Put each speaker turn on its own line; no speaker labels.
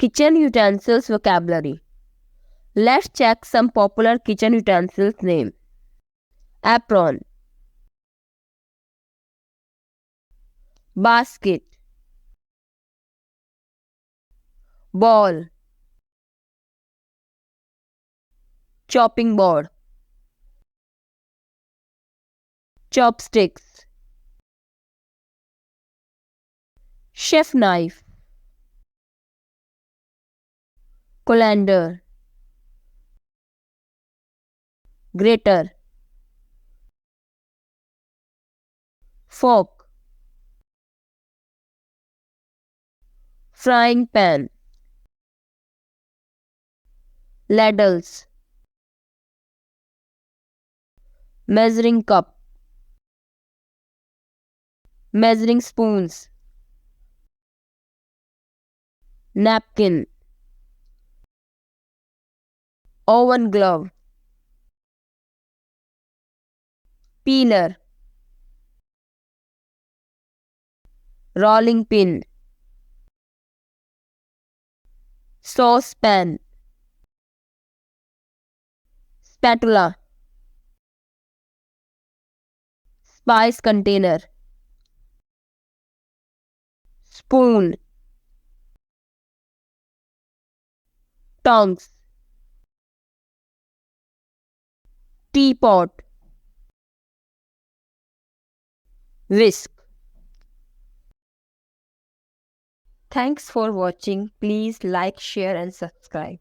Kitchen utensils vocabulary. Let's check some popular kitchen utensils names. Apron, basket, bowl, chopping board, chopsticks, chef knife, colander, grater, fork, frying pan, ladles, measuring cup, measuring spoons, napkin, oven glove, peeler, rolling pin, saucepan, spatula, spice container, spoon, tongs, teapot, whisk. Thanks for watching. Please like, share and subscribe.